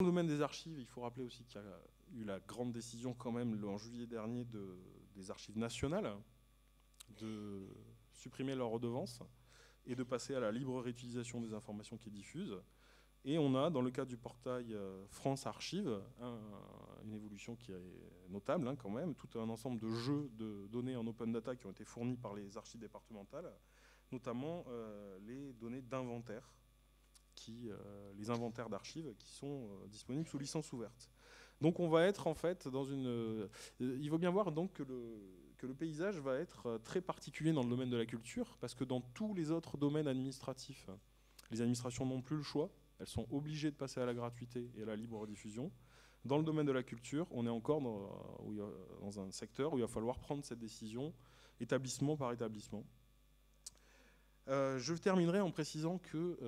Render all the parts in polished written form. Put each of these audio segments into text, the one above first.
Dans le domaine des archives, il faut rappeler aussi qu'il y a eu la grande décision quand même en juillet dernier des archives nationales de supprimer leur redevance et de passer à la libre réutilisation des informations qu'ils diffusent. Et on a, dans le cadre du portail France Archives, une évolution qui est notable quand même, tout un ensemble de jeux de données en open data qui ont été fournis par les archives départementales, notamment les données d'inventaire, les inventaires d'archives qui sont disponibles sous licence ouverte. Donc on va être en fait dans une... il faut bien voir donc que le paysage va être très particulier dans le domaine de la culture, parce que dans tous les autres domaines administratifs, les administrations n'ont plus le choix, elles sont obligées de passer à la gratuité et à la libre diffusion. Dans le domaine de la culture, on est encore dans un secteur où il va falloir prendre cette décision établissement par établissement. Je terminerai en précisant que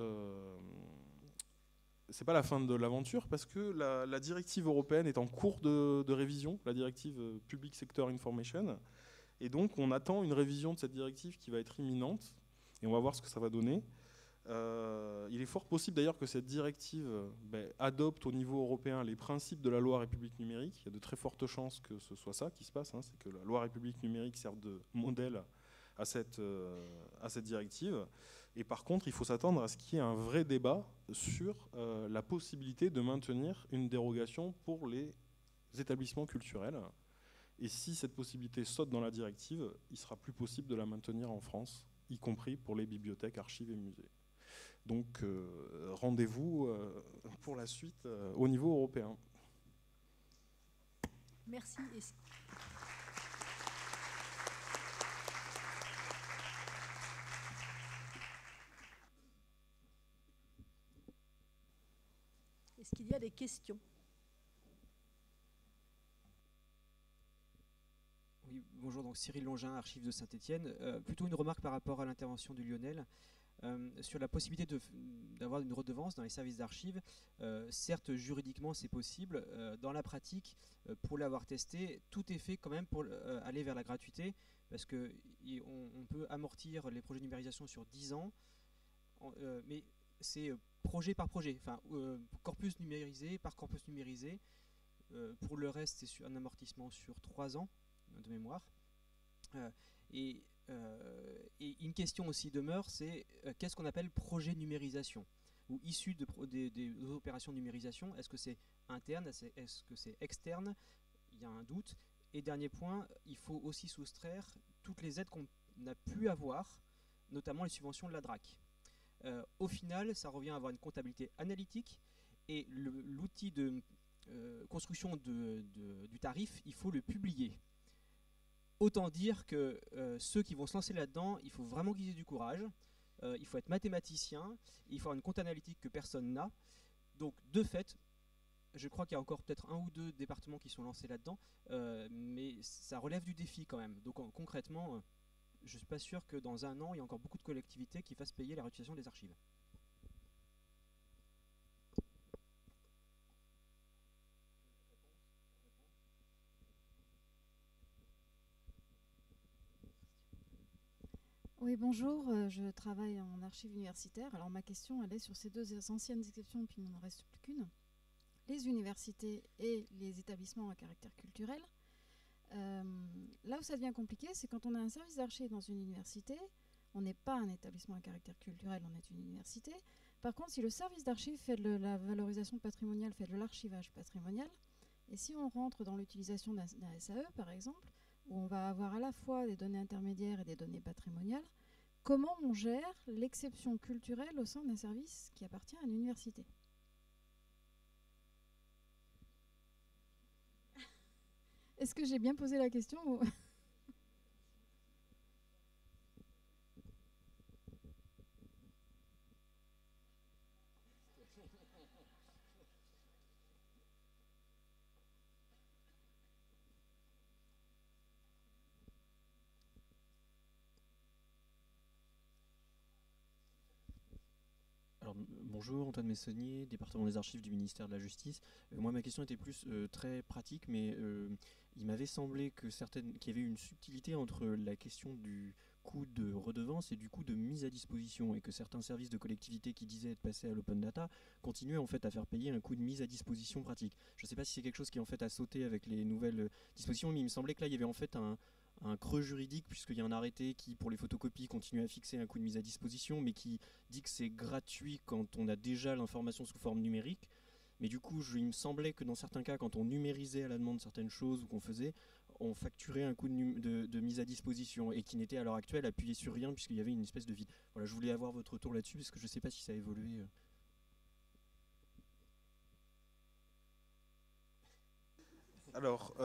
c'est pas la fin de l'aventure, parce que la directive européenne est en cours de révision, la directive Public Sector Information, et donc on attend une révision de cette directive qui va être imminente, et on va voir ce que ça va donner. Il est fort possible d'ailleurs que cette directive adopte au niveau européen les principes de la loi République numérique. Il y a de très fortes chances que ce soit ça qui se passe, c'est que la loi République numérique serve de modèle à cette directive. Et par contre, il faut s'attendre à ce qu'il y ait un vrai débat sur la possibilité de maintenir une dérogation pour les établissements culturels. Et si cette possibilité saute dans la directive, il sera plus possible de la maintenir en France, y compris pour les bibliothèques, archives et musées. Donc rendez-vous pour la suite au niveau européen. Merci. Est-ce qu'il y a des questions? Oui, bonjour, donc Cyril Longin, Archives de Saint-Étienne. Plutôt une remarque par rapport à l'intervention du Lionel. Sur la possibilité d'avoir une redevance dans les services d'archives. Certes, juridiquement, c'est possible. Dans la pratique, pour l'avoir testé, tout est fait quand même pour aller vers la gratuité, parce qu'on peut amortir les projets de numérisation sur 10 ans, mais c'est projet par projet, enfin, corpus numérisé par corpus numérisé. Pour le reste, c'est un amortissement sur 3 ans de mémoire. Et une question aussi demeure, c'est qu'est-ce qu'on appelle projet numérisation ou issu des opérations de numérisation? Est-ce que c'est interne? Est-ce que c'est externe? Il y a un doute. Et dernier point, il faut aussi soustraire toutes les aides qu'on a pu avoir, notamment les subventions de la DRAC. Au final, ça revient à avoir une comptabilité analytique, et l'outil de construction du tarif, il faut le publier. Autant dire que ceux qui vont se lancer là-dedans, il faut vraiment qu'ils aient du courage, il faut être mathématicien, il faut avoir une compte analytique que personne n'a. Donc de fait, je crois qu'il y a encore peut-être 1 ou 2 départements qui sont lancés là-dedans, mais ça relève du défi quand même. Donc concrètement, je ne suis pas sûr que dans 1 an, il y a encore beaucoup de collectivités qui fassent payer la réutilisation des archives. Oui, bonjour, je travaille en archives universitaires. Alors ma question, elle est sur ces 2 anciennes exceptions, puis il n'en reste plus qu'une. Les universités et les établissements à caractère culturel. Là où ça devient compliqué, c'est quand on a un service d'archives dans une université, on n'est pas un établissement à caractère culturel, on est une université. Par contre, si le service d'archives fait de la valorisation patrimoniale, fait de l'archivage patrimonial, et si on rentre dans l'utilisation d'un SAE, par exemple, où on va avoir à la fois des données intermédiaires et des données patrimoniales, comment on gère l'exception culturelle au sein d'un service qui appartient à une université? Est-ce que j'ai bien posé la question ou... Alors, bonjour, Antoine Messonnier, département des archives du ministère de la Justice. Moi, ma question était plus très pratique, mais il m'avait semblé qu'il y avait une subtilité entre la question du coût de redevance et du coût de mise à disposition, et que certains services de collectivité qui disaient être passés à l'open data continuaient en fait à faire payer un coût de mise à disposition pratique. Je ne sais pas si c'est quelque chose qui en fait a sauté avec les nouvelles dispositions, mais il me semblait que là il y avait en fait un creux juridique, puisqu'il y a un arrêté qui, pour les photocopies, continue à fixer un coût de mise à disposition, mais qui dit que c'est gratuit quand on a déjà l'information sous forme numérique. Mais du coup, il me semblait que dans certains cas, quand on numérisait à la demande certaines choses ou qu'on faisait, on facturait un coût de mise à disposition, et qui n'était à l'heure actuelle appuyé sur rien, puisqu'il y avait une espèce de vide. Voilà, je voulais avoir votre retour là-dessus, parce que je ne sais pas si ça a évolué. Alors,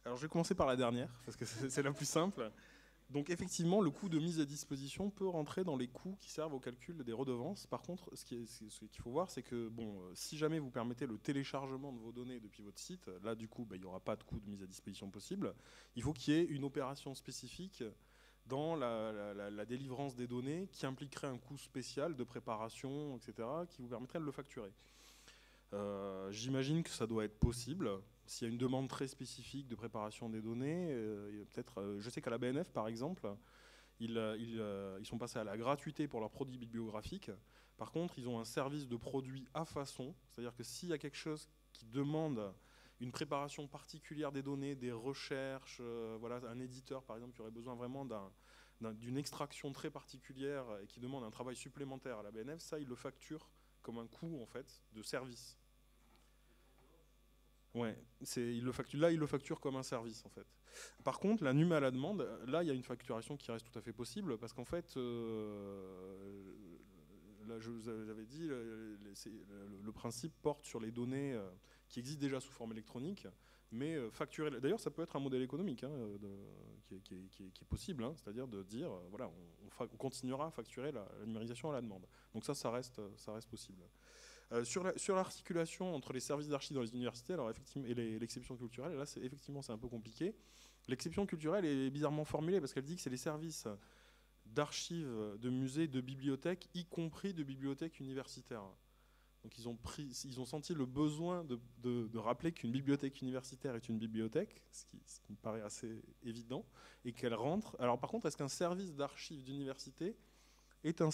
je vais commencer par la dernière, parce que c'est la plus simple. Donc effectivement, le coût de mise à disposition peut rentrer dans les coûts qui servent au calcul des redevances. Par contre, ce qu'il faut voir, c'est que si jamais vous permettez le téléchargement de vos données depuis votre site, là du coup, il n'y aura pas de coût de mise à disposition possible. Il faut qu'il y ait une opération spécifique dans la délivrance des données qui impliquerait un coût spécial de préparation, etc., qui vous permettrait de le facturer. J'imagine que ça doit être possible. S'il y a une demande très spécifique de préparation des données, je sais qu'à la BNF, par exemple, ils sont passés à la gratuité pour leurs produits bibliographiques. Par contre, ils ont un service de produits à façon, c'est-à-dire que s'il y a quelque chose qui demande une préparation particulière des données, des recherches, un éditeur, par exemple, qui aurait besoin vraiment d'une extraction très particulière et qui demande un travail supplémentaire à la BNF, ça, ils le facturent comme un coût, en fait, de service. Ouais, il le facture comme un service en fait. Par contre, la NUM à la demande, là il y a une facturation qui reste tout à fait possible, parce qu'en fait, là je vous avais dit, le principe porte sur les données qui existent déjà sous forme électronique, mais facturer. D'ailleurs, ça peut être un modèle économique qui est possible, c'est-à-dire de dire, voilà, on continuera à facturer la numérisation à la demande. Donc ça reste possible. Sur l'articulation entre les services d'archives dans les universités, alors effectivement, et l'exception culturelle, là c'est un peu compliqué. L'exception culturelle est bizarrement formulée parce qu'elle dit que c'est les services d'archives, de musées, de bibliothèques, y compris de bibliothèques universitaires. Donc ils ont senti le besoin de rappeler qu'une bibliothèque universitaire est une bibliothèque, ce qui me paraît assez évident, et qu'elle rentre. Alors par contre, est-ce qu'un service d'archives d'université est un